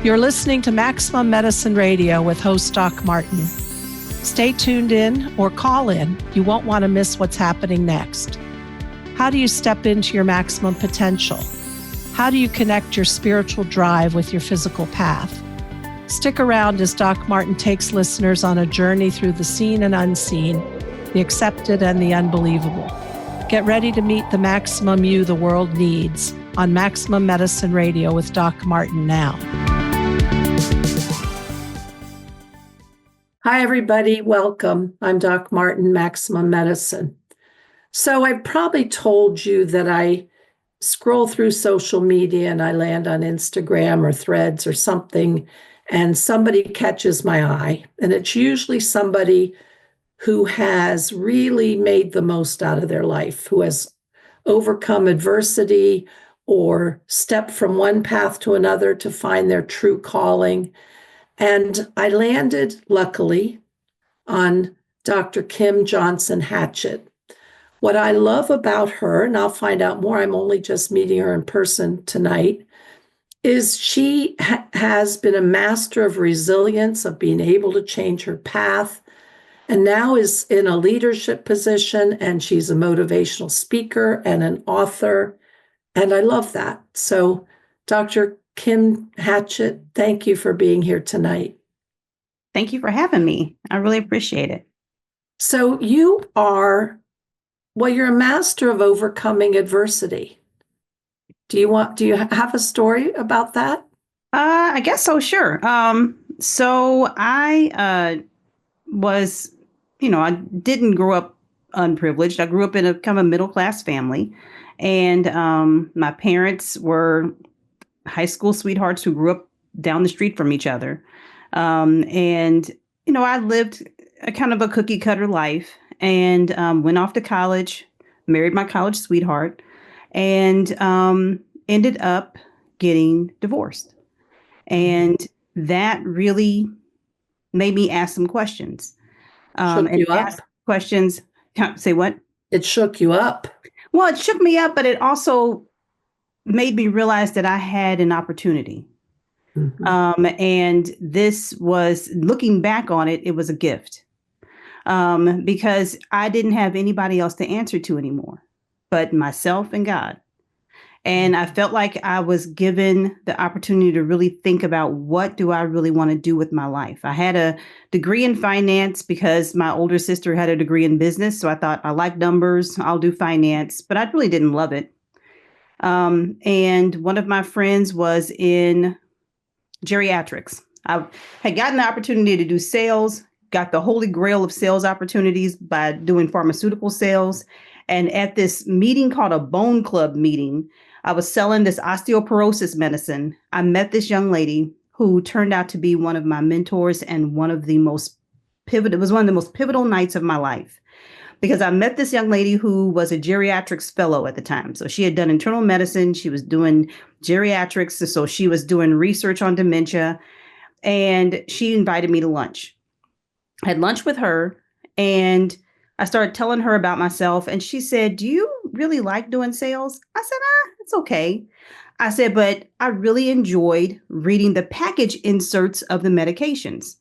You're listening to Maximum Medicine Radio with host Doc Martin. Stay tuned in or call in. You won't want to miss what's happening next. How do you step into your maximum potential? How do you connect your spiritual drive with your physical path? Stick around as Doc Martin takes listeners on a journey through the seen and unseen, the accepted and the unbelievable. Get ready to meet the maximum you the world needs on Maximum Medicine Radio with Doc Martin now. Hi, everybody. Welcome. I'm Doc Martin, Maximum Medicine. So I've probably told you that I scroll through social media and I land on Instagram or Threads or something, and somebody catches my eye. And it's usually somebody who has really made the most out of their life, who has overcome adversity or stepped from one path to another to find their true calling. And I landed, luckily, on Dr. Kim Johnson Hatchett. What I love about her, and I'll find out more, I'm only just meeting her in person tonight, is she has been a master of resilience, of being able to change her path, and now is in a leadership position, and she's a motivational speaker and an author, and I love that. So, Dr. Kim Hatchett, thank you for being here tonight. Thank you for having me. I really appreciate it. So you're a master of overcoming adversity. Do you have a story about that? I guess so, sure. So I I didn't grow up unprivileged. I grew up in a kind of a middle-class family. And my parents were high school sweethearts who grew up down the street from each other. I lived a kind of a cookie cutter life and went off to college, married my college sweetheart, and ended up getting divorced. And that really made me ask some questions. Shook you up? Ask questions. Say what? It shook you up. Well, it shook me up, but it also made me realize that I had an opportunity. Mm-hmm. And this was, looking back on it, it was a gift because I didn't have anybody else to answer to anymore but myself and God. And I felt like I was given the opportunity to really think about what do I really want to do with my life. I had a degree in finance because my older sister had a degree in business. So I thought, I like numbers, I'll do finance, but I really didn't love it. And one of my friends was in geriatrics. I had gotten the opportunity to do sales, got the holy grail of sales opportunities by doing pharmaceutical sales. And at this meeting called a Bone Club meeting, I was selling this osteoporosis medicine. I met this young lady who turned out to be one of my mentors and it was one of the most pivotal nights of my life. Because I met this young lady who was a geriatrics fellow at the time. So she had done internal medicine. She was doing geriatrics. So she was doing research on dementia. And she invited me to lunch. I had lunch with her and I started telling her about myself. And she said, "Do you really like doing sales?" I said, it's okay. I said, but I really enjoyed reading the package inserts of the medications.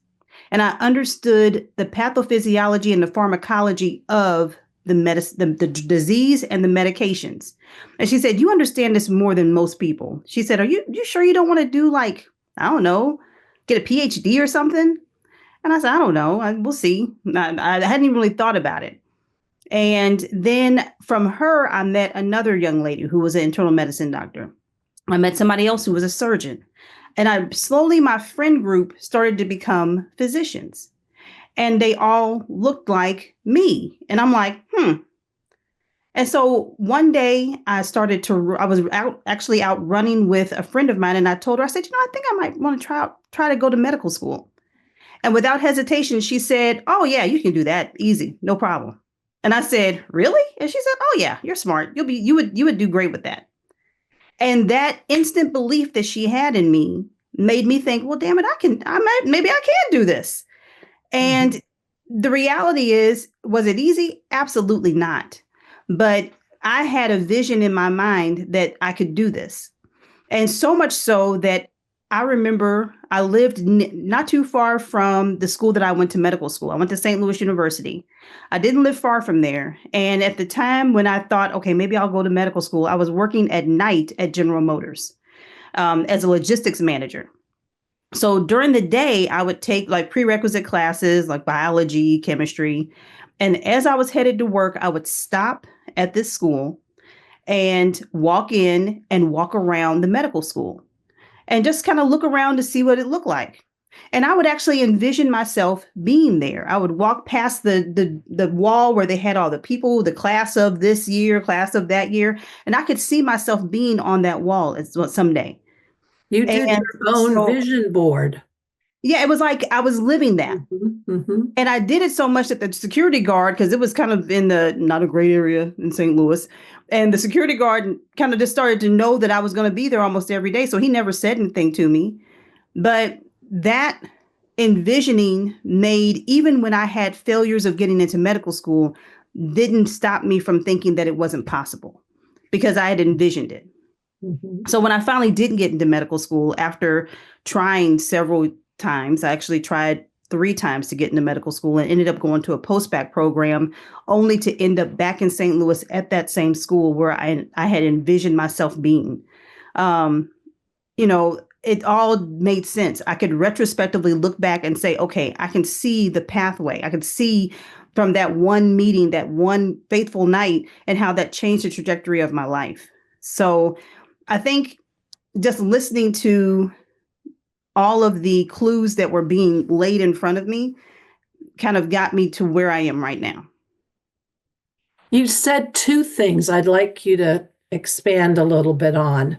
And I understood the pathophysiology and the pharmacology of the medicine, the disease and the medications. And she said, "You understand this more than most people." She said, "Are you sure you don't want to do get a PhD or something?" And I said, "I don't know. We'll see." I hadn't even really thought about it. And then from her, I met another young lady who was an internal medicine doctor. I met somebody else who was a surgeon. And slowly, my friend group started to become physicians. And they all looked like me. And I'm like, And so one day I was out running with a friend of mine. And I told her, I said, I think I might want to try to go to medical school. And without hesitation, she said, "Oh, yeah, you can do that. Easy. No problem." And I said, "Really?" And she said, "Oh, yeah, you're smart. You would do great with that." And that instant belief that she had in me made me think, well, damn it, maybe I can do this. And the reality is, was it easy? Absolutely not. But I had a vision in my mind that I could do this. And so much so that I remember I lived not too far from the school that I went to medical school. I went to St. Louis University. I didn't live far from there. And at the time when I thought, okay, maybe I'll go to medical school, I was working at night at General Motors as a logistics manager. So during the day, I would take like prerequisite classes like biology, chemistry. And as I was headed to work, I would stop at this school and walk in and walk around the medical school and just kind of look around to see what it looked like. And I would actually envision myself being there. I would walk past the wall where they had all the people, the class of this year, class of that year, and I could see myself being on that wall someday. You did And your own so, vision board. yeah, it was like I was living that. Mm-hmm. And I did it so much that the security guard, because it was kind of in the not a great area in St. Louis, and the security guard kind of just started to know that I was going to be there almost every day. So he never said anything to me. But that envisioning made, even when I had failures of getting into medical school, didn't stop me from thinking that it wasn't possible because I had envisioned it. Mm-hmm. So when I finally didn't get into medical school after trying several times, I actually tried 3 times to get into medical school and ended up going to a post-bac program only to end up back in St. Louis at that same school where I had envisioned myself being. You know, it all made sense. I could retrospectively look back and say, okay, I can see the pathway. I could see from that one meeting, that one faithful night, and how that changed the trajectory of my life. So I think just listening to all of the clues that were being laid in front of me kind of got me to where I am right now. You said 2 things I'd like you to expand a little bit on.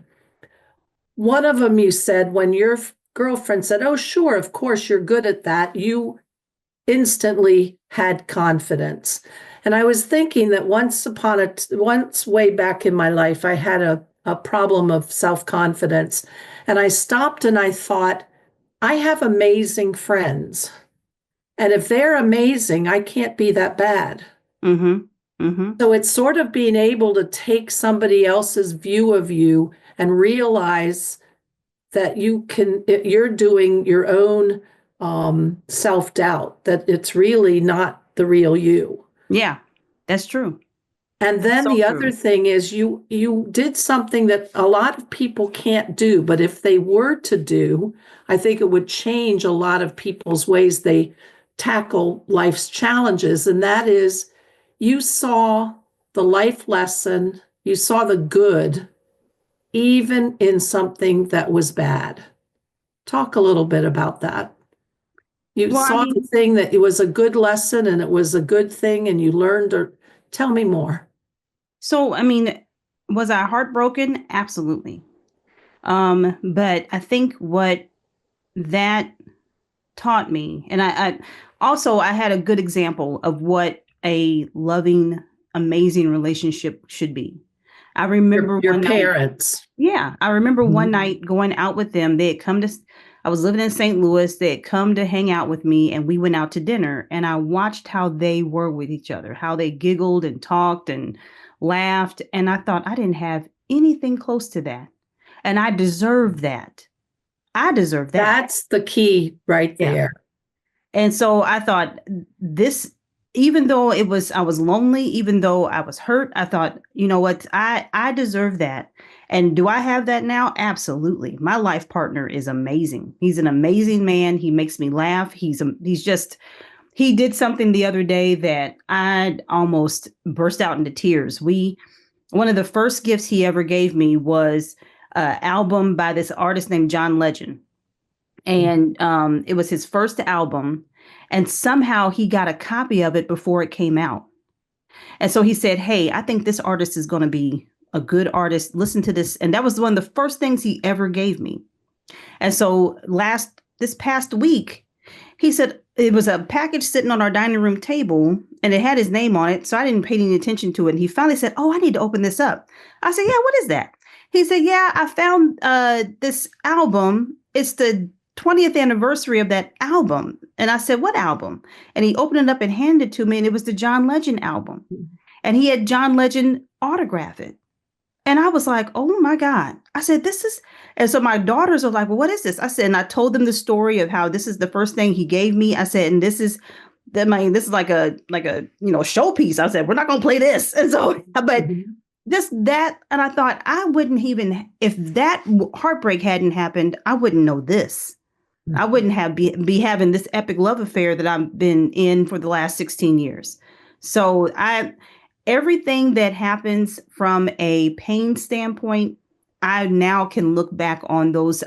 One of them you said when your girlfriend said, "Oh, sure, of course, you're good at that," you instantly had confidence. And I was thinking that once way back in my life, I had a problem of self-confidence. And I stopped and I thought, I have amazing friends. And if they're amazing, I can't be that bad. Mm-hmm. Mm-hmm. So it's sort of being able to take somebody else's view of you and realize that you're doing your own self-doubt, that it's really not the real you. Yeah, that's true. And then So the true. other thing is you did something that a lot of people can't do, but if they were to do, I think it would change a lot of people's ways they tackle life's challenges. And that is, you saw the life lesson, you saw the good, even in something that was bad. Talk a little bit about that. You Well, I saw the mean, thing that it was a good lesson and it was a good thing and you learned, or tell me more. so I mean, was I heartbroken? Absolutely. But I think what that taught me, and I also I had a good example of what a loving, amazing relationship should be. I remember Your one night. parents. Yeah, I remember one Mhm. night going out with them. They had come to, I was living in St. Louis. They had come to hang out with me, and we went out to dinner. And I watched how they were with each other, how they giggled and talked and laughed. And I thought I didn't have anything close to that. And I deserve that. I deserve that. That's the key right Yeah. there. And so I thought this, even though I was lonely, even though I was hurt, I thought, you know what, I deserve that. And do I have that now? Absolutely. My life partner is amazing. He's an amazing man. He makes me laugh. He did something the other day that I almost burst out into tears. One of the first gifts he ever gave me was an album by this artist named John Legend. And it was his first album. And somehow he got a copy of it before it came out. And so he said, hey, I think this artist is going to be a good artist. Listen to this. And that was one of the first things he ever gave me. And so this past week, he said it was a package sitting on our dining room table and it had his name on it. So I didn't pay any attention to it. And he finally said, oh, I need to open this up. I said, yeah, what is that? He said, yeah, I found this album. It's the 20th anniversary of that album. And I said, what album? And he opened it up and handed it to me. And it was the John Legend album. And he had John Legend autograph it. And I was like, oh my God. I said, this is, and so my daughters are like, well, what is this? I said, and I told them the story of how this is the first thing he gave me. I said, and this is, this is like a, showpiece. I said, we're not going to play this. And so, but Mhm. just that. And I thought I wouldn't even, if that heartbreak hadn't happened, I wouldn't know this. I Mhm. wouldn't have be having this epic love affair that I've been in for the last 16 years. So everything that happens from a pain standpoint, I now can look back on those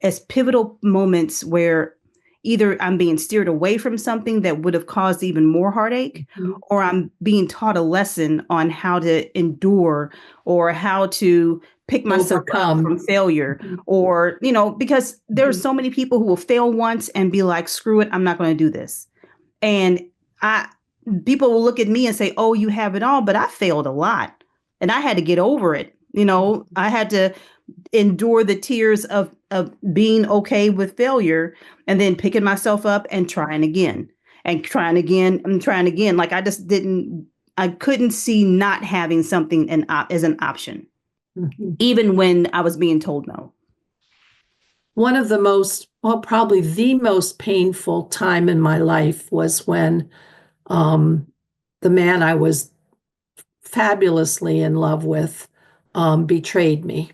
as pivotal moments where either I'm being steered away from something that would have caused even more heartache, Mhm. or I'm being taught a lesson on how to endure or how to pick myself up Overcome. from failure. Mhm. Or, because there's Mhm. so many people who will fail once and be like, screw it, I'm not going to do this. And I people will look at me and say, oh, you have it all, but I failed a lot and I had to get over it. I had to endure the tears of being okay with failure and then picking myself up and trying again and trying again and trying again. Like I couldn't see not having something as an option, Mhm. even when I was being told no. One of the most, well, probably the most painful time in my life was when um, the man I was fabulously in love with betrayed me,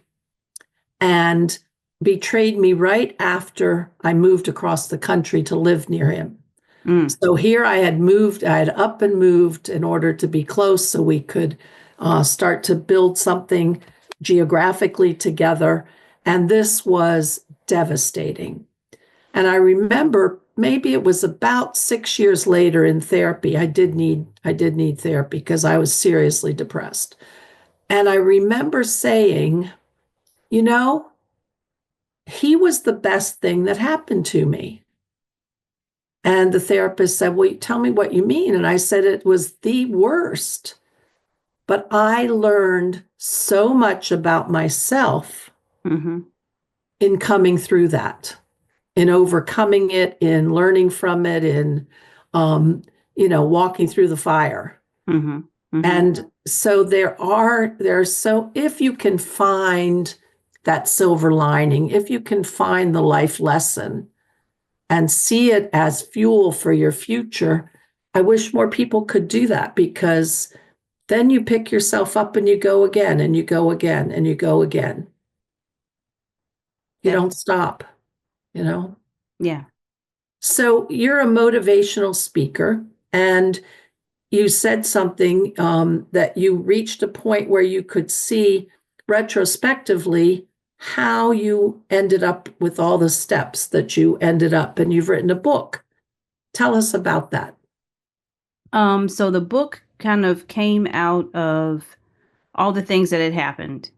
and betrayed me right after I moved across the country to live near him. Mm, So here I had up and moved in order to be close so we could start to build something geographically together. And this was devastating. And I remember maybe it was about 6 years later in therapy. I did need therapy because I was seriously depressed. And I remember saying, you know, he was the best thing that happened to me. And the therapist said, well, tell me what you mean. And I said, it was the worst. But I learned so much about myself hmm in coming through that, in overcoming it, in learning from it, in, walking through the fire. hmm hmm And so if you can find that silver lining, if you can find the life lesson and see it as fuel for your future, I wish more people could do that, because then you pick yourself up and you go again and you go again and you go again. You That, don't stop. yeah. So you're a motivational speaker, and you said something that you reached a point where you could see retrospectively how you ended up with all the steps that you ended up, and you've written a book. Tell us about that. So the book kind of came out of all the things that had happened.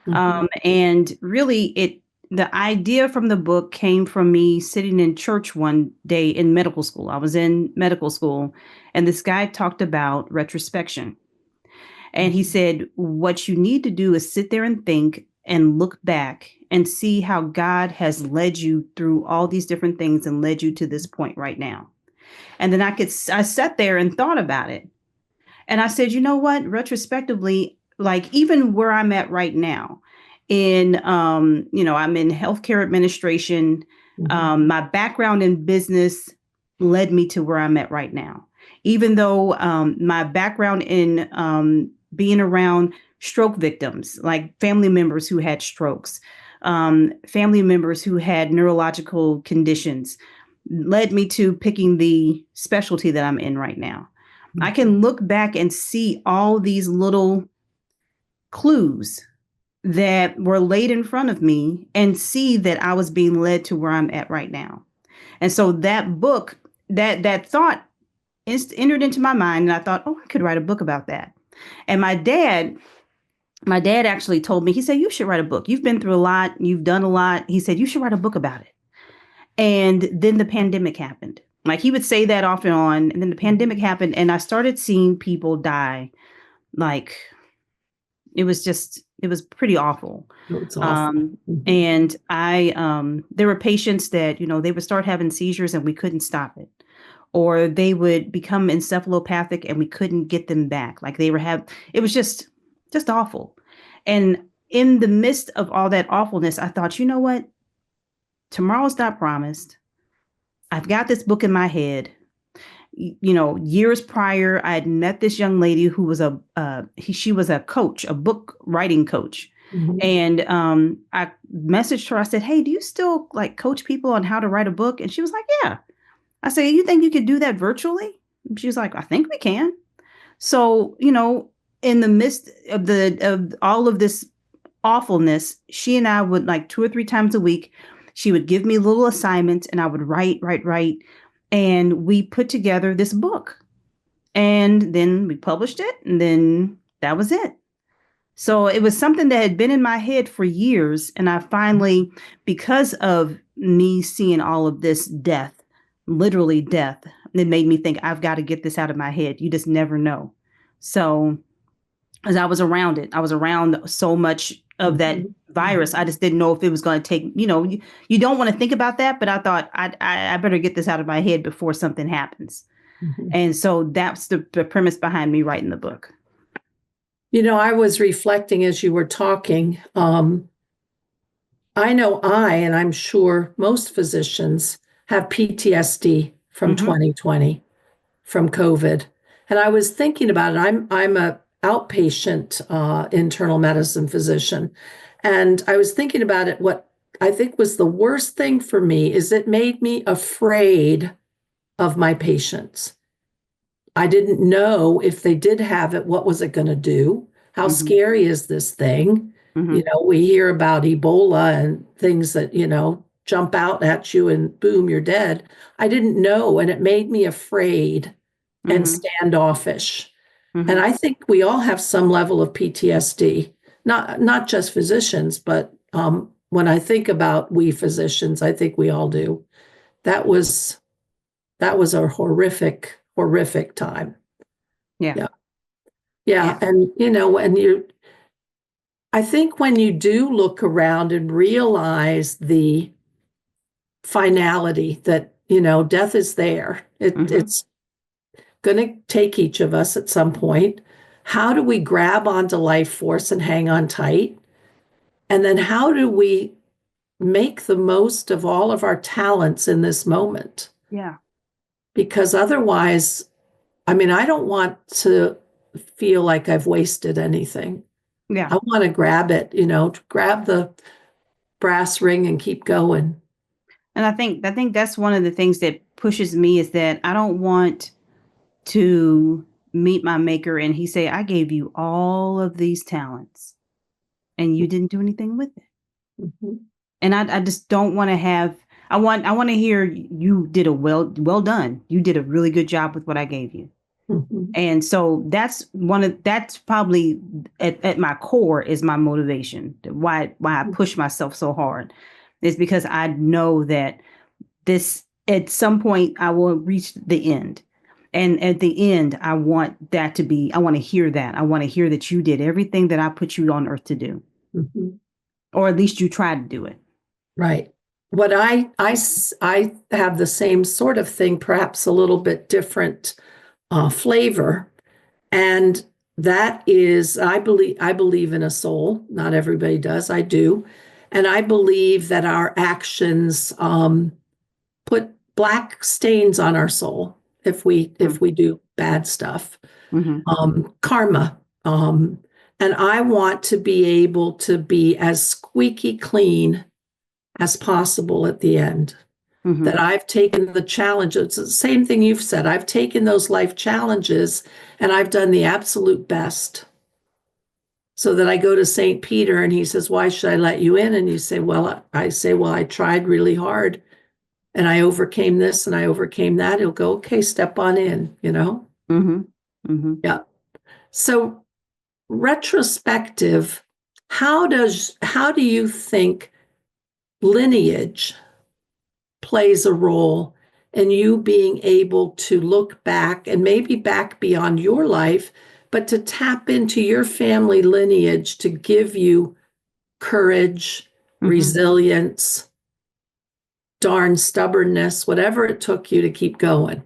Mhm. And really the idea from the book came from me sitting in church one day in medical school. I was in medical school and this guy talked about retrospection. And he said, what you need to do is sit there and think and look back and see how God has led you through all these different things and led you to this point right now. And then I sat there and thought about it. And I said, you know what? Retrospectively, like even where I'm at right now, I'm in healthcare administration. Mhm. My background in business led me to where I'm at right now. Even though my background in being around stroke victims, like family members who had strokes, family members who had neurological conditions, led me to picking the specialty that I'm in right now. I can look back and see all these little clues that were laid in front of me and see that I was being led to where I'm at right now. And so that book, that thought entered into my mind, and I thought, oh, I could write a book about that. And my dad actually told me, he said, you should write a book. You've been through a lot, you've done a lot. He said, you should write a book about it. And then the pandemic happened. Like he would say that off and on. And then the pandemic happened, and I started seeing people die. Like it was pretty awful. It's awful. Mhm. And there were patients that, they would start having seizures and we couldn't stop it. Or they would become encephalopathic and we couldn't get them back. Like it was just just awful. And in the midst of all that awfulness, I thought, you know what? Tomorrow's not promised. I've got this book in my head. Years prior, I had met this young lady who was she was a coach, a book writing coach. Mhm. And I messaged her. I said, "Hey, do you still like coach people on how to write a book?" And she was like, "Yeah." I said, "You think you could do that virtually?" And she was like, "I think we can." So, in the midst of all of this awfulness, she and I would, like, 2 or 3 times a week, she would give me little assignments and I would write, write, write. And we put together this book. And then we published it. And then that was it. So it was something that had been in my head for years. And I finally, because of me seeing all of this death, literally death, it made me think, I've got to get this out of my head. You just never know. So as I was around it, I was around so much of that Mhm. virus. I just didn't know if it was going to take, you don't want to think about that, but I thought I better get this out of my head before something happens. Mhm. And so that's the premise behind me writing the book. I was reflecting as you were talking. I know and I'm sure most physicians have PTSD from Mm-hmm. 2020, from COVID. And I was thinking about it. I'm a outpatient internal medicine physician. And I was thinking about it. What I think was the worst thing for me is it made me afraid of my patients. I didn't know if they did have it, what was it going to do? How Mm-hmm. scary is this thing? Mm-hmm. We hear about Ebola and things that, jump out at you and boom, you're dead. I didn't know. And it made me afraid and Mm-hmm. standoffish. And Mm-hmm. I think we all have some level of PTSD, not just physicians, but when I think about we physicians, I think we all do. That was a horrific, horrific time. Yeah. Yeah. Yeah. Yeah. And, I think when you do look around and realize the finality that, death is there, Mm-hmm. it's going to take each of us at some point. How do we grab onto life force and hang on tight? And then how do we make the most of all of our talents in this moment? Yeah. Because otherwise, I don't want to feel like I've wasted anything. Yeah. I want to grab it, grab the brass ring and keep going. And I think that's one of the things that pushes me is that I don't want to meet my maker and he say, I gave you all of these talents and you didn't do anything with it. Mhm. And I just don't want to have, I want to hear you did a well done. You did a really good job with what I gave you. Mhm. And so that's probably at my core is my motivation. Why I push myself so hard is because I know that this at some point I will reach the end. And at the end, I want to hear that. I want to hear that you did everything that I put you on earth to do, Mhm. or at least you tried to do it. Right. What I have the same sort of thing, perhaps a little bit different flavor, and that is I believe in a soul. Not everybody does. I do, and I believe that our actions put black stains on our soul if we do bad stuff. Mm-hmm. Karma. And I want to be able to be as squeaky clean as possible at the end. Mm-hmm. That I've taken the challenge. It's the same thing you've said. I've taken those life challenges and I've done the absolute best. So that I go to St. Peter and he says, why should I let you in? And you say, well, I tried really hard and I overcame this and I overcame that. He'll go, okay, step on in, Mm-hmm. Mm-hmm. Yeah. So retrospective, how do you think lineage plays a role in you being able to look back and maybe back beyond your life, but to tap into your family lineage to give you courage, Mm-hmm. resilience, darn stubbornness, whatever it took you to keep going?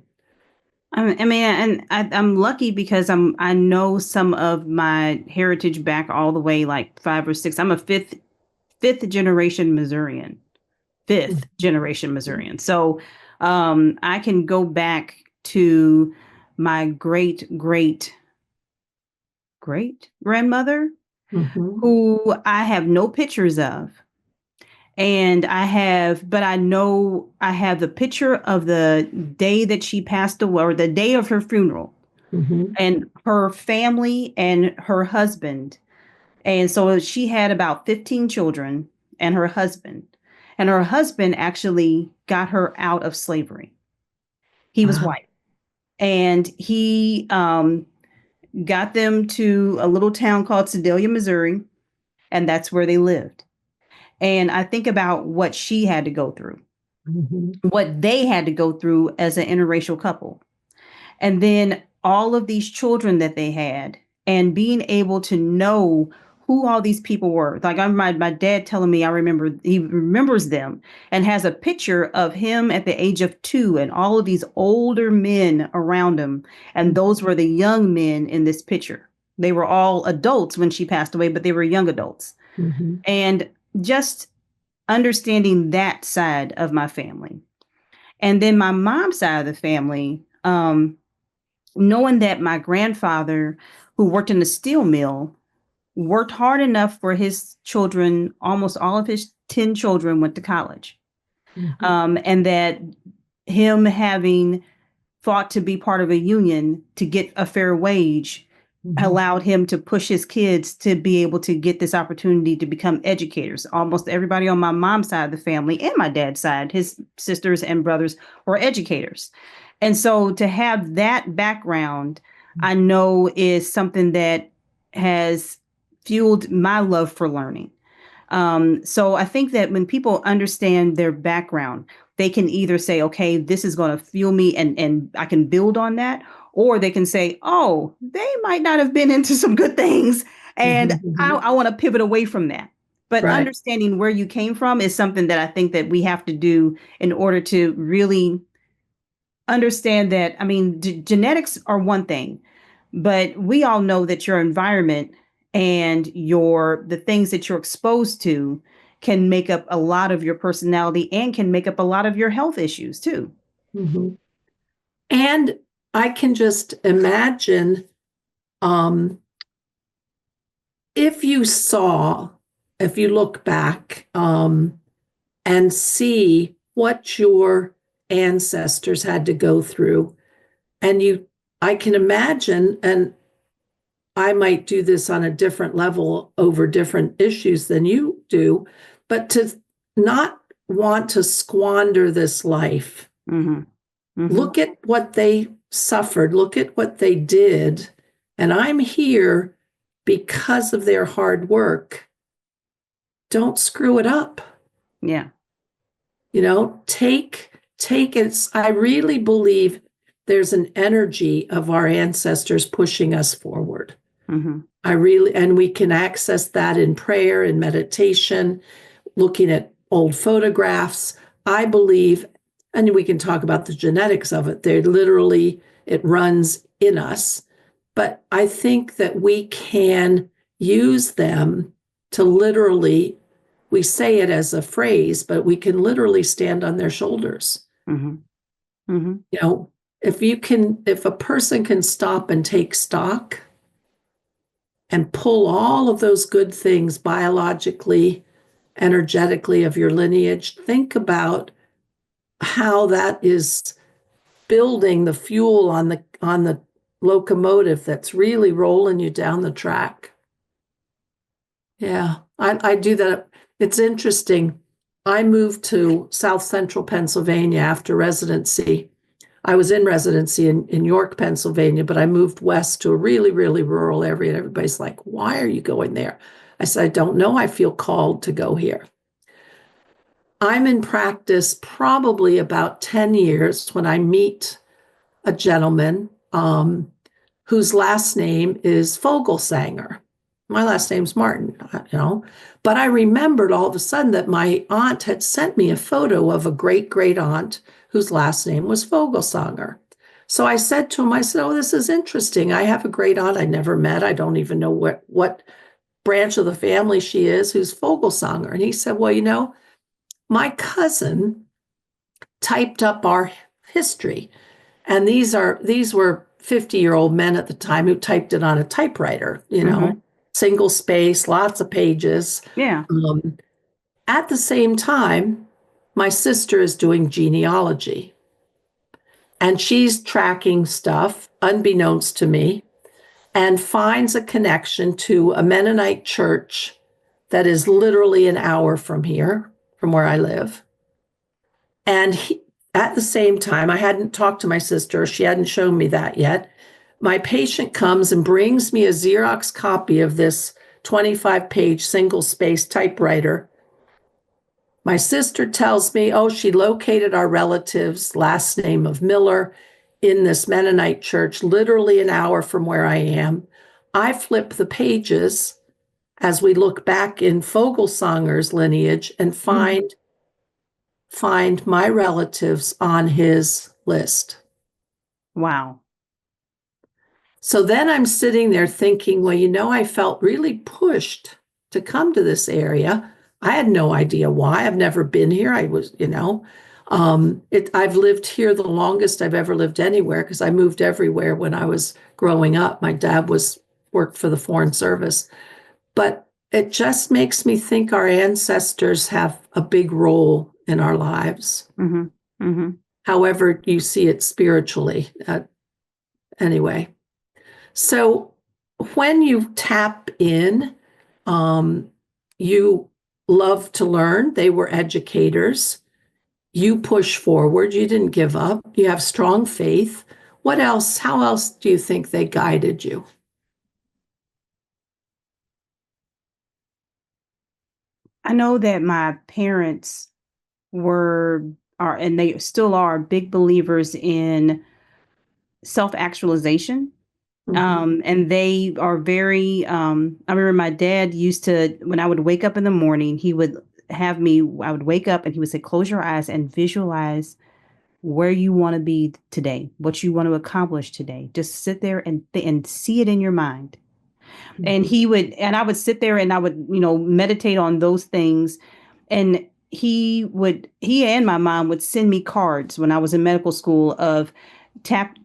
I mean, and I'm lucky because I know some of my heritage back all the way like 5 or 6. I'm a fifth generation Missourian, fifth generation Missourian. So I can go back to my great grandmother, Mm-hmm. who I have no pictures of. But I know I have the picture of the day that she passed away, or the day of her funeral, Mm-hmm. and her family and her husband. And so she had about 15 children and her husband. And her husband actually got her out of slavery. He was Wow. white. And he got them to a little town called Sedalia, Missouri. And that's where they lived. And I think about what she had to go through, Mm-hmm. what they had to go through as an interracial couple. And then all of these children that they had, and being able to know who all these people were. Like my dad telling me, he remembers them and has a picture of him at the age of 2 and all of these older men around him. And those were the young men in this picture. They were all adults when she passed away, but they were young adults. Mm-hmm. And just understanding that side of my family. And then my mom's side of the family, knowing that my grandfather, who worked in the steel mill, worked hard enough for his children, almost all of his 10 children went to college. Mm-hmm. And that him having fought to be part of a union to get a fair wage Mm-hmm. allowed him to push his kids to be able to get this opportunity to become educators. Almost everybody on my mom's side of the family and my dad's side, his sisters and brothers, were educators. And so to have that background, I know is something that has fueled my love for learning. So I think that when people understand their background, they can either say, okay, this is going to fuel me and I can build on that. Or they can say, oh, they might not have been into some good things. And Mm-hmm. I want to pivot away from that. But Right. understanding where you came from is something that I think that we have to do in order to really understand that. I mean, genetics are one thing, but we all know that your environment and the things that you're exposed to can make up a lot of your personality and can make up a lot of your health issues too. Mm-hmm. And I can just imagine um, if you saw, if you look back and see what your ancestors had to go through, and I can imagine, and I might do this on a different level over different issues than you do, but to not want to squander this life. Mm-hmm. Mm-hmm. Look at what they suffered, look at what they did. And I'm here because of their hard work. Don't screw it up. Yeah. Take it. I really believe there's an energy of our ancestors pushing us forward. Mm-hmm. And we can access that in prayer and meditation, looking at old photographs. I believe, and we can talk about the genetics of it. It runs in us. But I think that we can use them to literally, we say it as a phrase, but we can literally stand on their shoulders. Mm-hmm. Mm-hmm. If a person can stop and take stock and pull all of those good things biologically, energetically of your lineage, think about how that is building the fuel on the locomotive that's really rolling you down the track. Yeah, I do that. It's interesting. I moved to South Central Pennsylvania after residency. I was in residency in York, Pennsylvania, but I moved west to a really, really rural area. And everybody's like, why are you going there? I said, I don't know. I feel called to go here. I'm in practice probably about 10 years when I meet a gentleman whose last name is Vogelsanger. My last name's Martin, but I remembered all of a sudden that my aunt had sent me a photo of a great great aunt whose last name was Vogelsanger. So I said to him, I said, oh, this is interesting. I have a great aunt I never met. I don't even know what branch of the family she is, who's Vogelsanger. And he said, well, my cousin typed up our history. And these were 50-year-old men at the time who typed it on a typewriter, single space, lots of pages. Yeah. At the same time, my sister is doing genealogy. And she's tracking stuff, unbeknownst to me, and finds a connection to a Mennonite church that is literally an hour from here, from where I live. And at the same time, I hadn't talked to my sister. She hadn't shown me that yet. My patient comes and brings me a Xerox copy of this 25-page single-space typewriter. My sister tells me, oh, she located our relative's last name of Miller in this Mennonite church, literally an hour from where I am. I flip the pages as we look back in Vogelsanger's lineage and find my relatives on his list. Wow. So then I'm sitting there thinking, well, I felt really pushed to come to this area. I had no idea why. I've never been here. I was, I've lived here the longest I've ever lived anywhere because I moved everywhere when I was growing up. My dad worked for the Foreign Service. But it just makes me think our ancestors have a big role in our lives. Mm-hmm. Mm-hmm. However you see it spiritually. Anyway, so when you tap in, you love to learn. They were educators. You push forward. You didn't give up. You have strong faith. What else? How else do you think they guided you? I know that my parents and they still are big believers in self-actualization. And they are very, I remember my dad used to, when I would wake up in the morning, I would wake up and he would say, close your eyes and visualize where you want to be today, what you want to accomplish today. Just sit there and see it in your mind. And I would sit there and I would, meditate on those things. And he and my mom would send me cards when I was in medical school of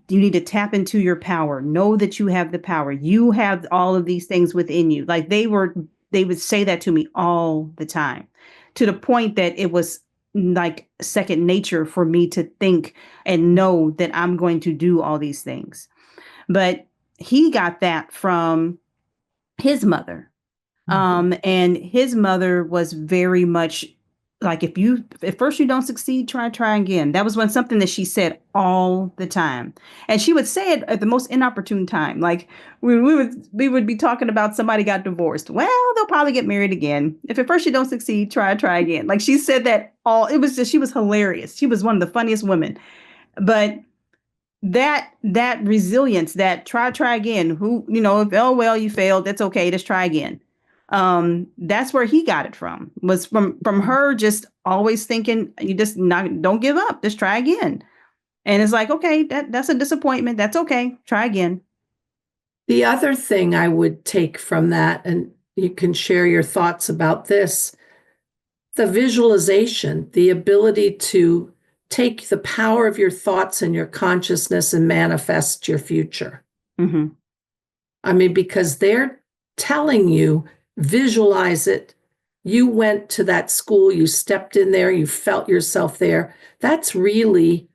you need to tap into your power. Know that you have the power. You have all of these things within you. Like they would say that to me all the time, to the point that it was like second nature for me to think and know that I'm going to do all these things. But he got that from his mother. And his mother was very much like, if first you don't succeed, try again. That was something that she said all the time. And she would say it at the most inopportune time. Like we would be talking about somebody got divorced. Well, they'll probably get married again. If at first you don't succeed, try again. Like she said that she was hilarious. She was one of the funniest women. But that resilience, that try again, if you failed, that's okay. Just try again. That's where he got it from, was from her just always thinking, you just don't give up, just try again. And it's like, okay, that's a disappointment. That's okay. Try again. The other thing I would take from that, and you can share your thoughts about this, the visualization, the ability to take the power of your thoughts and your consciousness and manifest your future. Mm-hmm. I mean, because they're telling you, visualize it. You went to that school, you stepped in there, you felt yourself there. That's really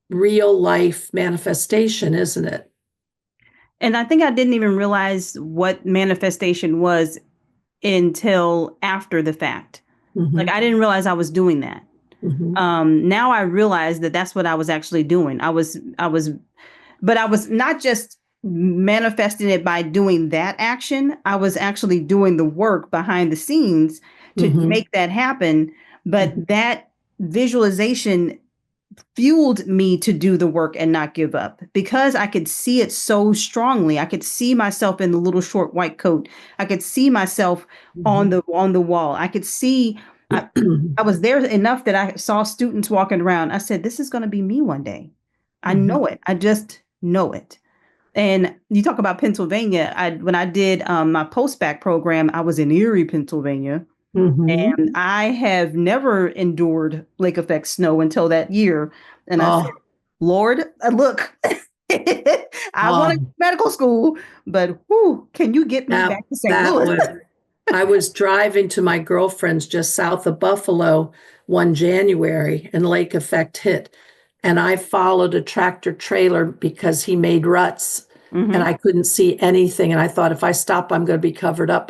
real life manifestation, isn't it? And I think I didn't even realize what manifestation was until after the fact. Mm-hmm. Like I didn't realize I was doing that. Mm-hmm. Now I realize that that's what I was actually doing. I was not just manifesting it by doing that action. I was actually doing the work behind the scenes to make that happen. But that visualization fueled me to do the work and not give up, because I could see it so strongly. I could see myself in the little short white coat. I could see myself on the wall. I could see I was there enough that I saw students walking around. I said, this is going to be me one day. I know it. I just know it. And you talk about Pennsylvania. When I did my post-bac program, I was in Erie, Pennsylvania. Mm-hmm. And I have never endured lake effect snow until that year. And I said, Oh, Lord, look, I want to go oh, to medical school, but whew, can you get me that back to St. that Louis? was. I was driving to my girlfriend's just south of Buffalo one January, and lake effect hit, and I followed a tractor trailer because he made ruts, and Hmm. I couldn't see anything. And I thought, if I stop, I'm going to be covered up.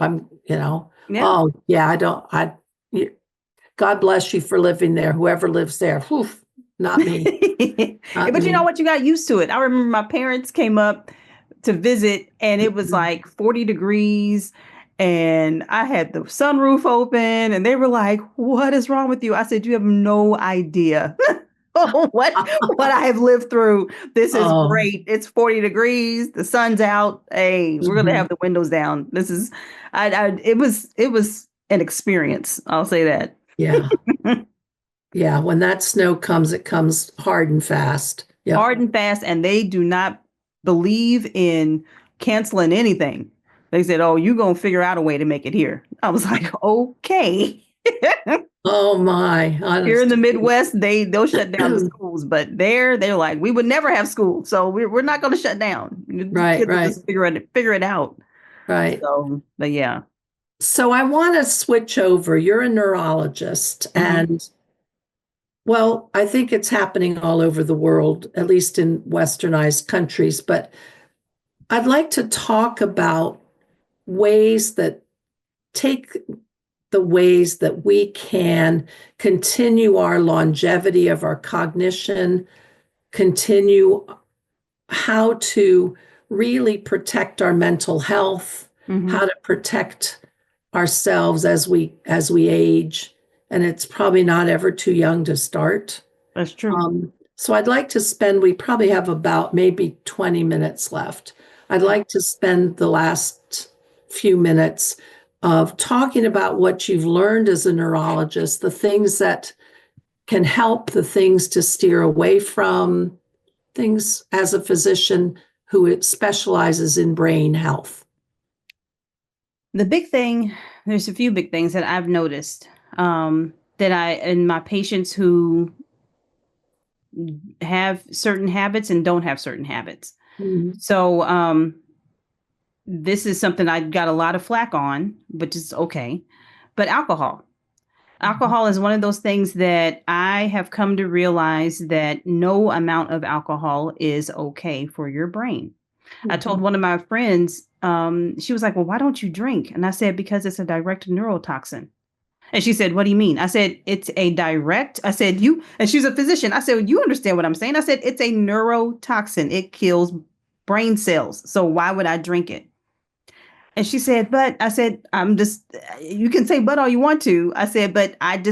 Yeah. Oh yeah, I don't. God bless you for living there. Whoever lives there, whew, not me, not But you know me. what? You got used to it. I remember my parents came up to visit and it was like 40 degrees and I had the sunroof open and they were like, "What is wrong with you?" I said, "You have no idea what I have lived through. This is Oh, great. It's 40 degrees. The sun's out. Hey, we're gonna mhm. have the windows down. This is it was an experience. I'll say that." Yeah, yeah. When that snow comes, it comes hard and fast. Yep. Hard and fast, and they do not believe in canceling anything. They said, "Oh, you're gonna figure out a way to make it here." I was like, "Okay." Oh my, Here in the honest. Midwest, they'll shut down the schools, but they're like, "We would never have school, so we're not going to shut down. The Right, kids will right, just figure it out." right. So, but yeah. So I want to switch over. You're a neurologist, Hmm. and well, I think it's happening all over the world, at least in westernized countries. But I'd like to talk about ways that take the ways that we can continue our longevity of our cognition, continue how to really protect our mental health, Hmm. how to protect ourselves as we age, and it's probably not ever too young to start. That's true. So I'd like to spend, we probably have about maybe 20 minutes left. I'd like to spend the last few minutes of talking about what you've learned as a neurologist, the things that can help, the things to steer away from, things as a physician who specializes in brain health. The big thing, there's a few big things that I've noticed that in my patients who have certain habits and don't have certain habits. Mhm. So this is something I got a lot of flack on, which is okay. But alcohol. Alcohol is one of those things that I have come to realize that no amount of alcohol is okay for your brain. I told Mhm. one of my friends, she was like, "Well, why don't you drink?" And I said, "Because it's a direct neurotoxin." And she said, "What do you mean?" I said, "It's a direct," I said, and she's a physician. I said, "Well, you understand what I'm saying?" I said, "It's a neurotoxin. It kills brain cells. So why would I drink it?" And she said, "But," I said, "I'm just, you can say but all you want to." I said, "But I've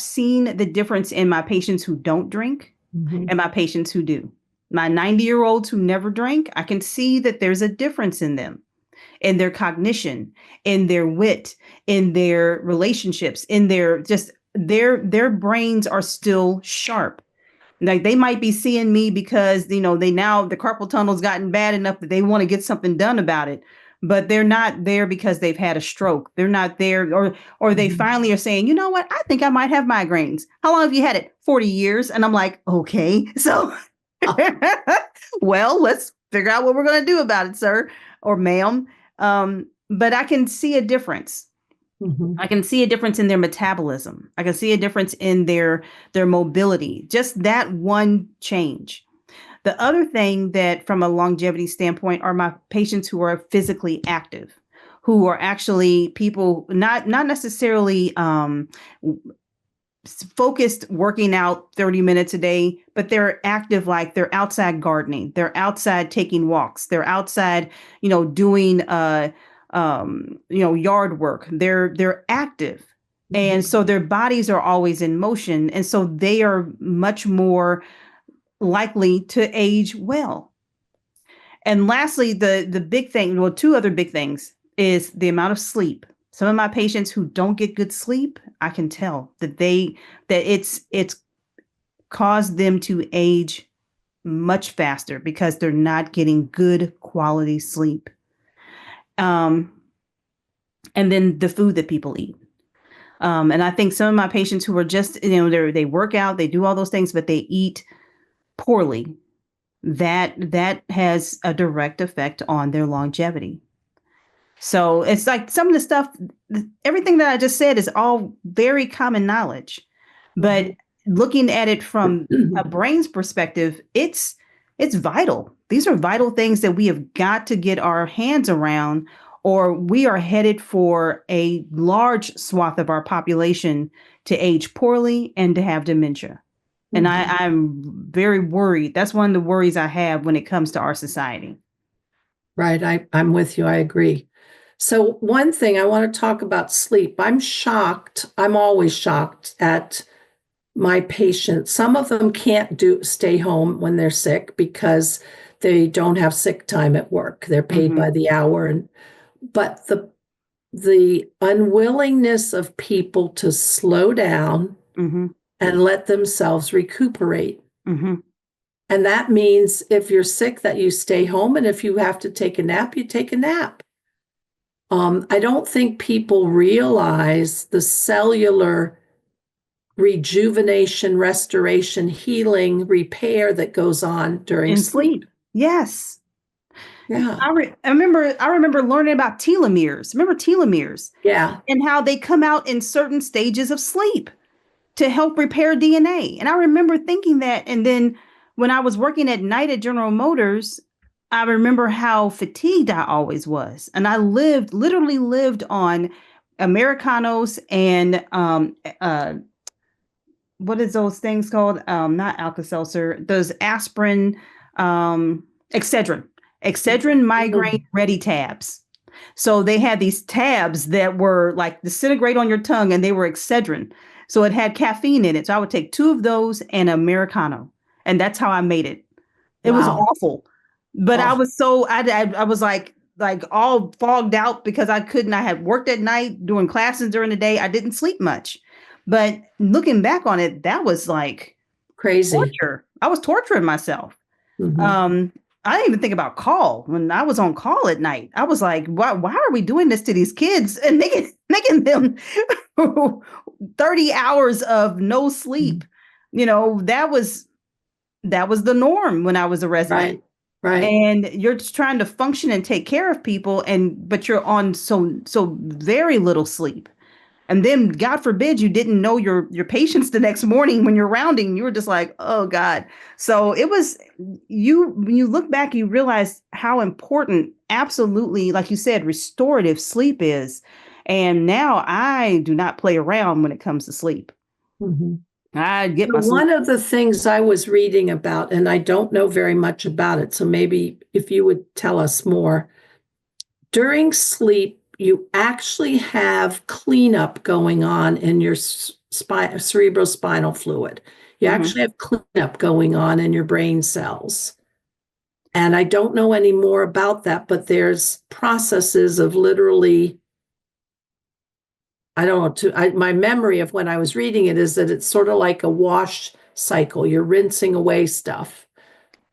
seen the difference in my patients who don't drink Mhm. and my patients who do. My 90-year-olds who never drank, I can see that there's a difference in them, in their cognition, in their wit, in their relationships, in their brains are still sharp. Like they might be seeing me because, they now the carpal tunnel's gotten bad enough that they want to get something done about it. But they're not there because they've had a stroke. They're not there, or they Mhm. finally are saying, "You know what? I think I might have migraines." "How long have you had it?" 40 years. And I'm like, "Okay." So well, let's figure out what we're going to do about it, sir or ma'am. But I can see a difference. Mhm. I can see a difference in their metabolism. I can see a difference in their mobility. Just that one change. The other thing that from a longevity standpoint are my patients who are physically active, who are actually people not necessarily focused working out 30 minutes a day, but they're active, like they're outside gardening, they're outside taking walks, they're outside, doing yard work. They're active. And Mhm. so their bodies are always in motion. And so they are much more likely to age well. And lastly, the big thing, well, two other big things is the amount of sleep. Some of my patients who don't get good sleep, I can tell that it's caused them to age much faster because they're not getting good quality sleep. And then the food that people eat. And I think some of my patients who are just, they work out, they do all those things, but they eat poorly. That has a direct effect on their longevity. So it's like some of the stuff, everything that I just said is all very common knowledge, but looking at it from a brain's perspective, it's vital. These are vital things that we have got to get our hands around, or we are headed for a large swath of our population to age poorly and to have dementia. And I'm very worried. That's one of the worries I have when it comes to our society. Right. I'm with you. I agree. So one thing I want to talk about sleep. I'm shocked. I'm always shocked at my patients. Some of them can't stay home when they're sick because they don't have sick time at work. They're paid by the hour. But the unwillingness of people to slow down and let themselves recuperate. And that means if you're sick, that you stay home. And if you have to take a nap, you take a nap. I don't think people realize the cellular rejuvenation, restoration, healing, repair that goes on during sleep. Yes. Yeah. I remember learning about telomeres. Remember telomeres? Yeah. And how they come out in certain stages of sleep to help repair DNA. And I remember thinking that. And then when I was working at night at General Motors, I remember how fatigued I always was. And I literally lived on Americanos and what is those things called? Not Alka-Seltzer, those aspirin, Excedrin migraine ready tabs. So they had these tabs that were like disintegrate on your tongue, and they were Excedrin. So it had caffeine in it. So I would take 2 of those and Americano. And that's how I made it. It was awful. But I was I was like all fogged out because I had worked at night doing classes during the day. I didn't sleep much. But looking back on it, that was like crazy torture. I was torturing myself. I didn't even think about call when I was on call at night. I was like, why are we doing this to these kids and making them 30 hours of no sleep? That was the norm when I was a resident. Right. And you're just trying to function and take care of people, but you're on so very little sleep. And then God forbid you didn't know your patients the next morning when you're rounding, you were just like, oh God. So it was when you look back, you realize how important, absolutely, like you said, restorative sleep is. And now I do not play around when it comes to sleep. I get my sleep. One of the things I was reading about, and I don't know very much about it, so maybe if you would tell us more. During sleep, you actually have cleanup going on in your cerebrospinal fluid. You actually have cleanup going on in your brain cells. And I don't know any more about that, but there's processes of literally, I don't know, my memory of when I was reading it is that it's sort of like a wash cycle. You're rinsing away stuff.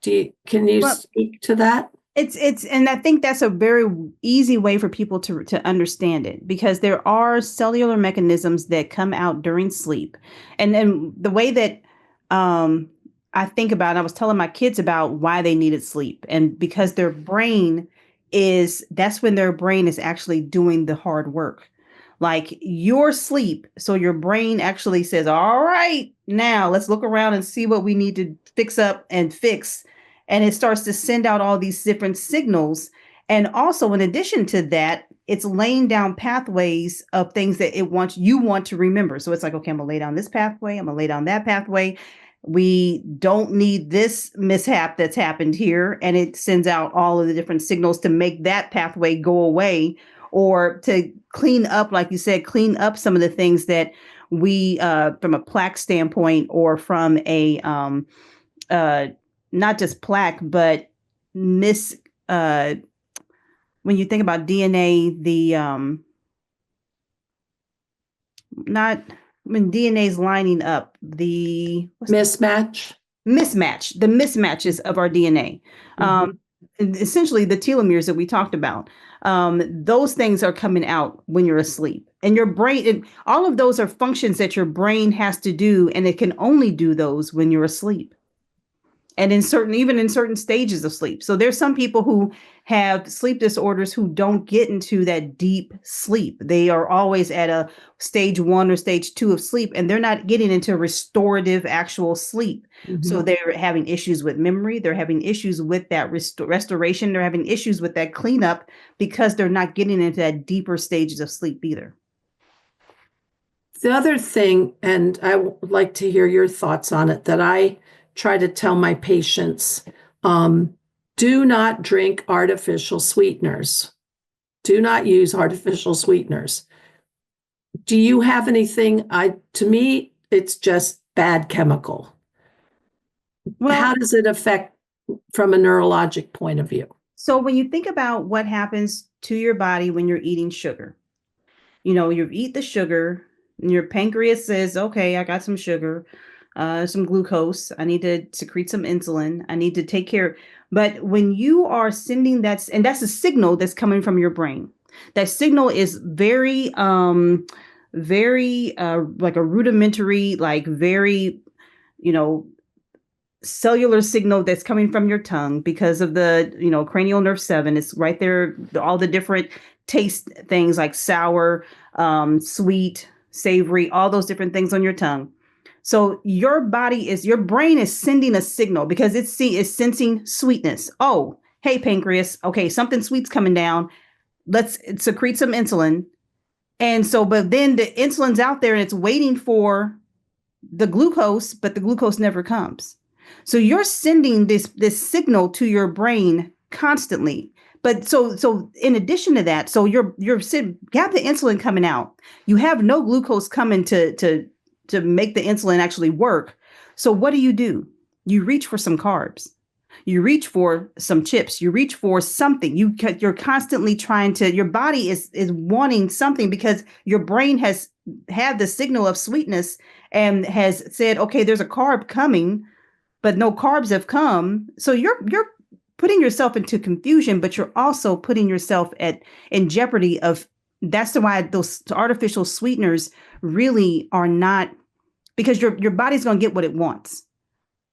Can you speak to that? And I think that's a very easy way for people to understand it, because there are cellular mechanisms that come out during sleep. And then the way that I think about it, I was telling my kids about why they needed sleep. And because that's when their brain is actually doing the hard work. Like your sleep. So your brain actually says, all right, now let's look around and see what we need to fix up and fix. And it starts to send out all these different signals. And also, in addition to that, it's laying down pathways of things that you want to remember. So it's like, okay, I'm going to lay down this pathway. I'm going to lay down that pathway. We don't need this mishap that's happened here. And it sends out all of the different signals to make that pathway go away, or to clean up, like you said, clean up some of the things that we, from a plaque standpoint, or from a, not just plaque, but when you think about DNA, not when DNA is lining up, the mismatch. mismatch, the mismatches of our DNA. Mhm. And essentially the telomeres that we talked about. Those things are coming out when you're asleep. And your brain, all of those are functions that your brain has to do, and it can only do those when you're asleep. And even in certain stages of sleep. So there's some people who have sleep disorders who don't get into that deep sleep. They are always at a stage 1 or stage 2 of sleep, and they're not getting into restorative actual sleep. So Mhm. they're having issues with memory. They're having issues with that restoration. They're having issues with that cleanup because they're not getting into that deeper stages of sleep either. The other thing, and I would like to hear your thoughts on it, that I try to tell my patients, um, do not drink artificial sweeteners. Do not use artificial sweeteners. Do you have anything? To me, it's just bad chemical. How Well, does it affect from a neurologic point of view? so when you think about what happens to your body when you're eating sugar, you eat the sugar, and your pancreas says, okay, I got some sugar, some glucose. I need to secrete some insulin. I need to take care. But when you are sending and that's a signal that's coming from your brain. That signal is very like a rudimentary, like very, you know, cellular signal that's coming from your tongue because of the cranial nerve 7. It's right there, all the different taste things like sour, sweet, savory, all those different things on your tongue. So your brain is sending a signal because it's sensing sweetness. Oh, hey pancreas, okay, something sweet's coming down, let's secrete some insulin. And so but then the insulin's out there and it's waiting for the glucose, but the glucose never comes. So you're sending this signal to your brain constantly. But so in addition to that, so you have the insulin coming out. You have no glucose coming to make the insulin actually work. So what do? You reach for some carbs. You reach for some chips. You reach for something. You're constantly trying to. Your body is wanting something because your brain has had the signal of sweetness and has said, okay, there's a carb coming, but no carbs have come. So you're putting yourself into confusion, but you're also putting yourself in jeopardy of. That's why those artificial sweeteners really are not, because your body's going to get what it wants.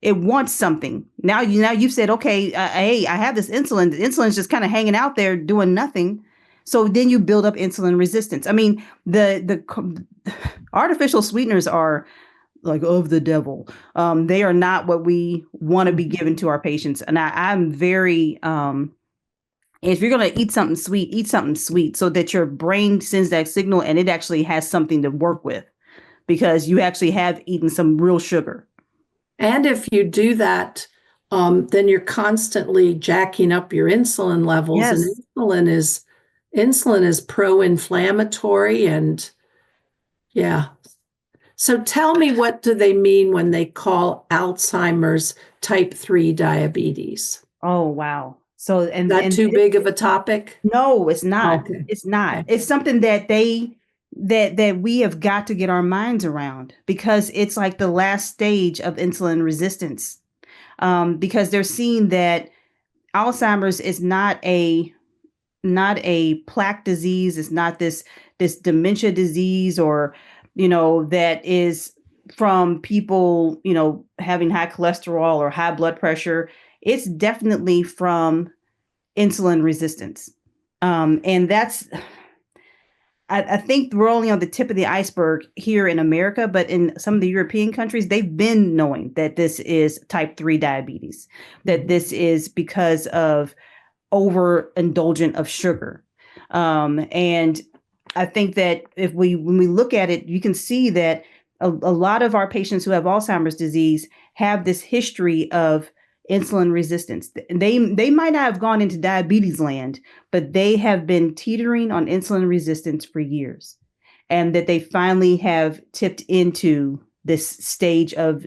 It wants something. You've said, okay, hey, I have this insulin. The insulin's just kind of hanging out there doing nothing. So then you build up insulin resistance. I mean, the artificial sweeteners are like of the devil. They are not what we want to be given to our patients. And I'm very, if you're going to eat something sweet so that your brain sends that signal and it actually has something to work with, because you actually have eaten some real sugar. And if you do that, then you're constantly jacking up your insulin levels, and Yes. insulin is pro-inflammatory, and yeah. So tell me, what do they mean when they call Alzheimer's type 3 diabetes? Oh, wow. So, Is that too big of a topic? no, it's not. Okay. It's not. Okay. It's something that we have got to get our minds around, because it's like the last stage of insulin resistance. Because they're seeing that Alzheimer's is not a plaque disease. It's not this dementia disease, or that is from people having high cholesterol or high blood pressure. It's definitely from insulin resistance. And I think we're only on the tip of the iceberg here in America, but in some of the European countries, they've been knowing that this is type 3 diabetes, that this is because of overindulgent of sugar. And I think that when we look at it, you can see that a lot of our patients who have Alzheimer's disease have this history of insulin resistance. They might not have gone into diabetes land, but they have been teetering on insulin resistance for years, and that they finally have tipped into this stage of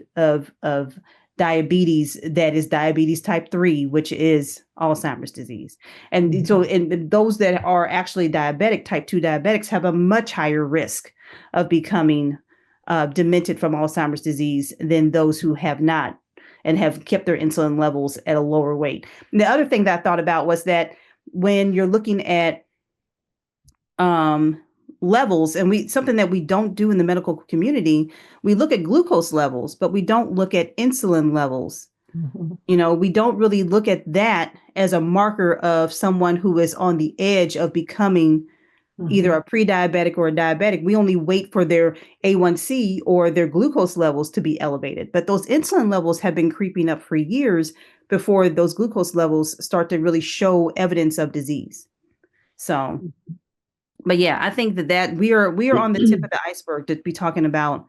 diabetes, that is diabetes type 3, which is Alzheimer's disease. And so and those that are actually diabetic, type 2 diabetics, have a much higher risk of becoming demented from Alzheimer's disease than those who have not and have kept their insulin levels at a lower weight. And the other thing that I thought about was that when you're looking at levels, and something that we don't do in the medical community, we look at glucose levels, but we don't look at insulin levels. We don't really look at that as a marker of someone who is on the edge of becoming either a pre-diabetic or a diabetic. We only wait for their A1C or their glucose levels to be elevated. But those insulin levels have been creeping up for years before those glucose levels start to really show evidence of disease. So, but yeah, I think that we are on the tip of the iceberg to be talking about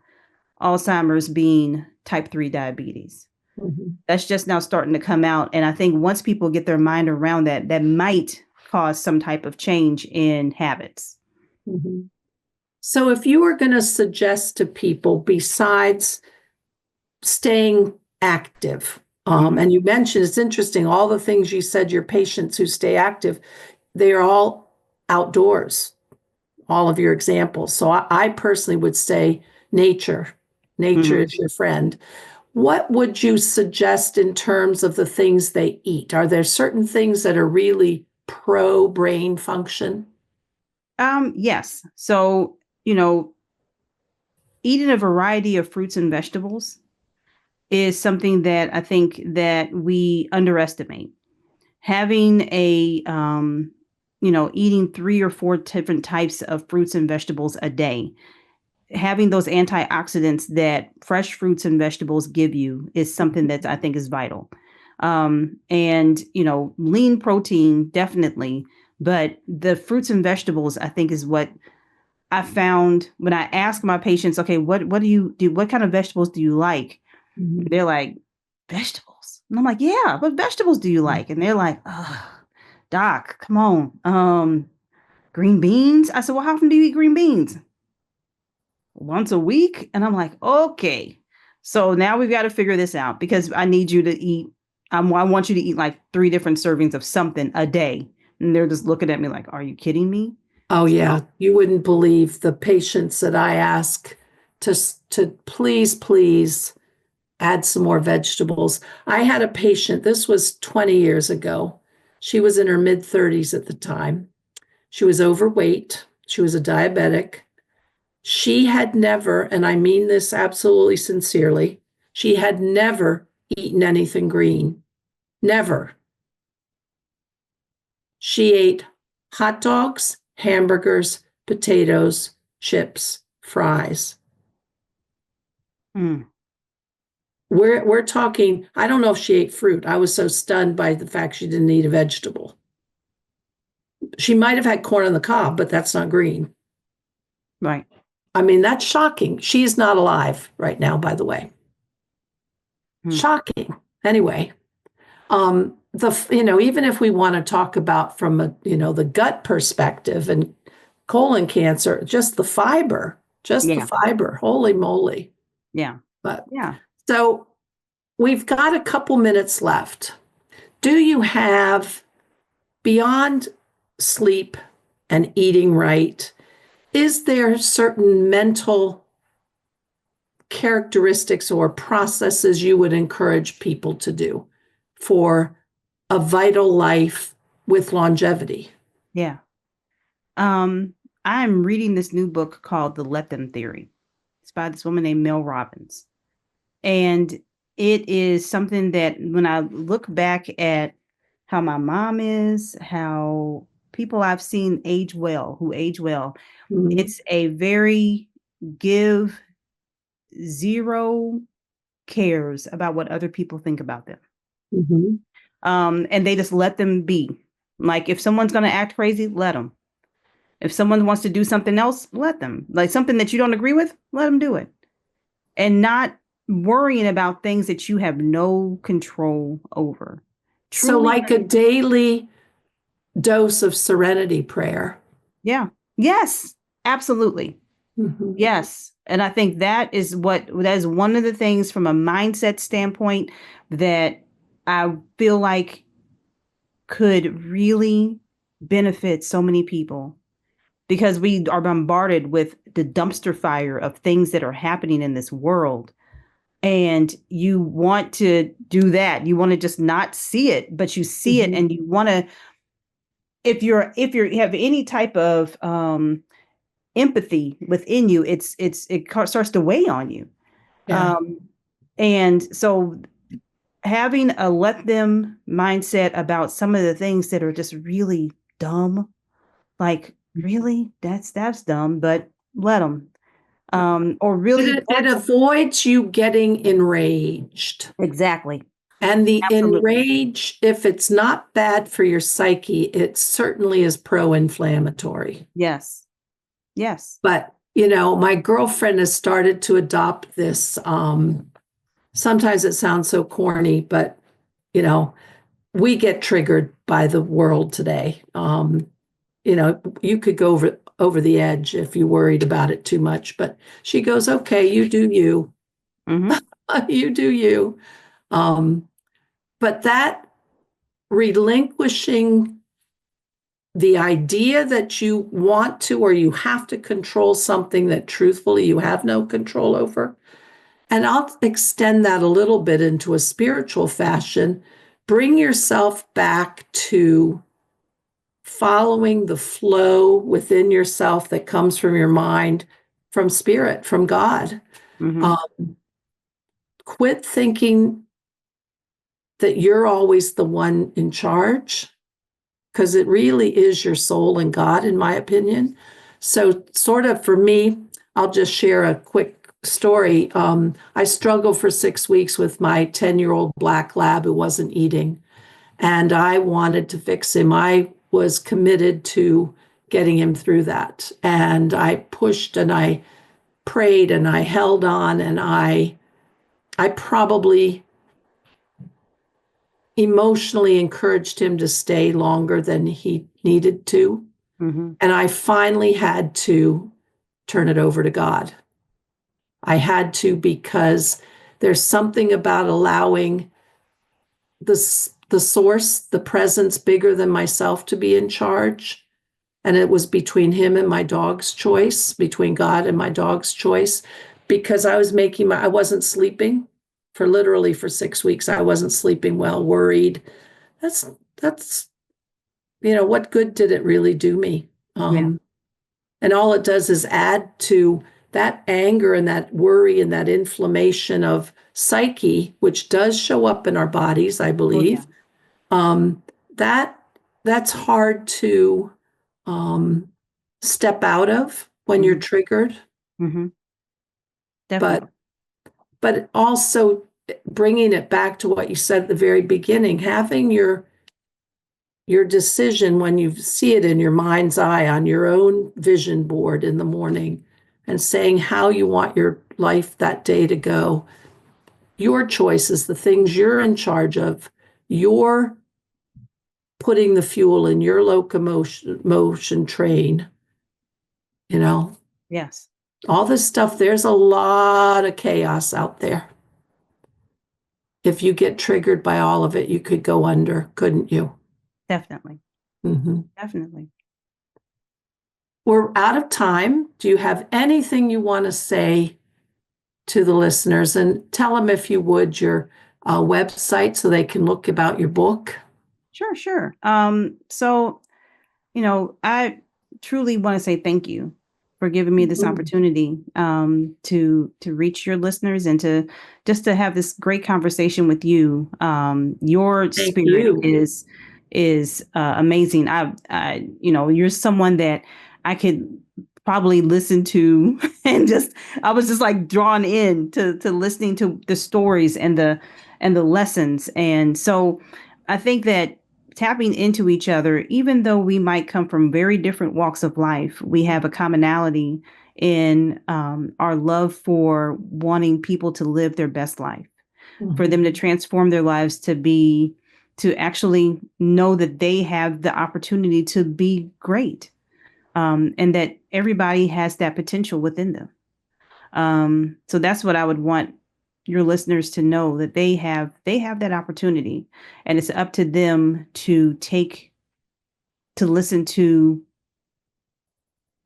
Alzheimer's being type 3 diabetes. That's just now starting to come out. And I think once people get their mind around that, that might cause some type of change in habits. So if you were going to suggest to people, besides staying active, and you mentioned, it's interesting, all the things you said, your patients who stay active, they're all outdoors, all of your examples. So I personally would say nature is your friend. What would you suggest in terms of the things they eat? Are there certain things that are really pro brain function? Yes. So, eating a variety of fruits and vegetables is something that I think that we underestimate. Having eating 3 or 4 different types of fruits and vegetables a day, having those antioxidants that fresh fruits and vegetables give you is something that I think is vital. And lean protein, definitely. But the fruits and vegetables, I think, is what I found when I ask my patients, okay, what do you do? What kind of vegetables do you like? They're like, vegetables. And I'm like, yeah, what vegetables do you like? And they're like, oh, doc, come on. Green beans. I said, well, how often do you eat green beans? Once a week. And I'm like, okay. So now we've got to figure this out, because I need you to eat. I want you to eat like 3 different servings of something a day. And they're just looking at me like, are you kidding me? Oh, yeah. You wouldn't believe the patients that I ask to please add some more vegetables. I had a patient, this was 20 years ago. She was in her mid-30s at the time. She was overweight. She was a diabetic. She had never, and I mean this absolutely sincerely, she had never eaten anything green. Never. She ate hot dogs, hamburgers, potatoes, chips, fries. We're talking, I don't know if she ate fruit. I was so stunned by the fact she didn't eat a vegetable. She might have had corn on the cob, but that's not green. Right. I mean, that's shocking. She's not alive right now, by the way. Shocking. Anyway, even if we want to talk about from the gut perspective and colon cancer, just the fiber, the fiber, holy moly. Yeah. But yeah. So we've got a couple minutes left. Do you have, beyond sleep and eating right, is there certain mental characteristics or processes you would encourage people to do for a vital life with longevity? Yeah. I'm reading this new book called The Let Them Theory. It's by this woman named Mel Robbins. And it is something that when I look back at how my mom is, how people I've seen who age well, it's a very give, zero cares about what other people think about them. And they just let them be. Like, if someone's going to act crazy, let them. If someone wants to do something else, let them. Like something that you don't agree with, let them do it. And not worrying about things that you have no control over. So like a daily dose of serenity prayer. Yeah. Yes, absolutely. Yes. And I think that is one of the things from a mindset standpoint that I feel like could really benefit so many people, because we are bombarded with the dumpster fire of things that are happening in this world. and you want to do that. You want to just not see it, but you see it, and you want to. If you have any type of empathy within you, it starts to weigh on you. Yeah. And so having a let them mindset about some of the things that are just really dumb, like really that's dumb, but let them. Or really It avoids you getting enraged. exactly. And the Absolutely. enrage, if it's not bad for your psyche, it certainly is pro-inflammatory. Yes. Yes. But, my girlfriend has started to adopt this. Sometimes it sounds so corny, but, we get triggered by the world today. You could go over the edge if you worried about it too much. But she goes, okay, you do you. Mm-hmm. You do you. But that relinquishing the idea that you want to or you have to control something that truthfully you have no control over. And I'll extend that a little bit into a spiritual fashion. Bring yourself back to following the flow within yourself that comes from your mind, from spirit, from God. Mm-hmm. Quit thinking that you're always the one in charge, because it really is your soul and God, in my opinion. So, sort of for me, I'll just share a quick story. I struggled for 6 weeks with my 10-year-old black lab who wasn't eating, and I wanted to fix him. I was committed to getting him through that. And I pushed and I prayed and I held on, and I probably emotionally encouraged him to stay longer than he needed to. Mm-hmm. And I finally had to turn it over to God. I had to, because there's something about allowing the source, the presence bigger than myself, to be in charge. And it was between him and my dog's choice, between God and my dog's choice, because I wasn't sleeping for 6 weeks. I wasn't sleeping well, worried. That's, what good did it really do me? Yeah. And all it does is add to that anger and that worry and that inflammation of psyche, which does show up in our bodies, I Oh, yeah. believe. That that's hard to step out of when you're triggered, Mm-hmm. but Definitely. also bringing it back to what you said at the very beginning, having your decision when you see it in your mind's eye on your own vision board in the morning, and saying how you want your life that day to go. Your choices, the things you're in charge of, you're putting the fuel in your locomotion motion train, you know, Yes. all this stuff. There's a lot of chaos out there. If you get triggered by all of it, you could go under, couldn't you? Definitely. Mm-hmm. Definitely. We're out of time. Do you have anything you want to say to the listeners? And tell them, if you would, your website so they can look about your book. Sure. So, I truly want to say thank you for giving me this Mhm. opportunity to reach your listeners and to just to have this great conversation with you. Your Thank spirit you. is amazing. You're someone that I could probably listen to and I was just like drawn in to listening to the stories and the lessons. And so I think that tapping into each other, even though we might come from very different walks of life, we have a commonality in our love for wanting people to live their best life, for them to transform their lives to actually know that they have the opportunity to be great, and that everybody has that potential within them. So that's what I would want your listeners to know, that they have that opportunity, and it's up to them to listen to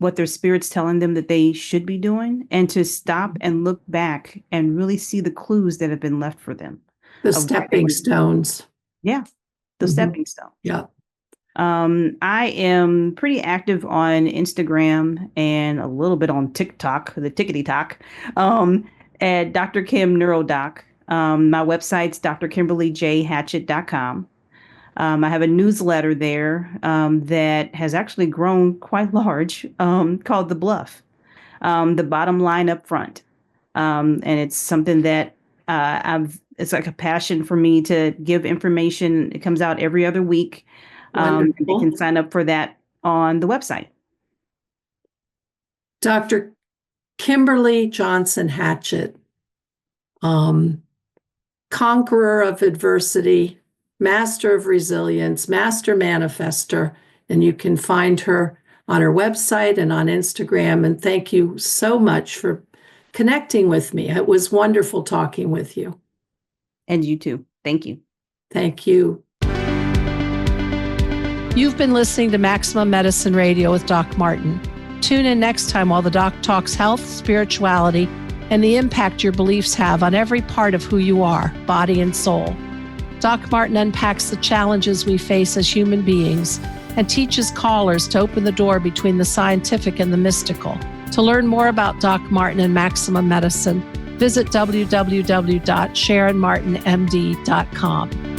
what their spirit's telling them that they should be doing, and to stop and look back and really see the clues that have been left for them. The stepping stones. Yeah, the stepping stone. Yeah. I am pretty active on Instagram and a little bit on TikTok, the tickety tock, at Dr. Kim Neurodoc. My website's drkimberlyjhatchett.com. I have a newsletter there that has actually grown quite large, called The Bluff, the bottom line up front. And it's something that it's like a passion for me to give information. It comes out every other week. You can sign up for that on the website. Dr. Kimberly Johnson Hatchett, conqueror of adversity, master of resilience, master manifester, and you can find her on her website and on Instagram. And thank you so much for connecting with me. It was wonderful talking with you. And you too. Thank you. Thank you. You've been listening to Maximum Medicine Radio with Doc Martin. Tune in next time while the doc talks health, spirituality, and the impact your beliefs have on every part of who you are, body and soul. Doc Martin unpacks the challenges we face as human beings and teaches callers to open the door between the scientific and the mystical. To learn more about Doc Martin and Maximum Medicine, visit www.sharonmartinmd.com.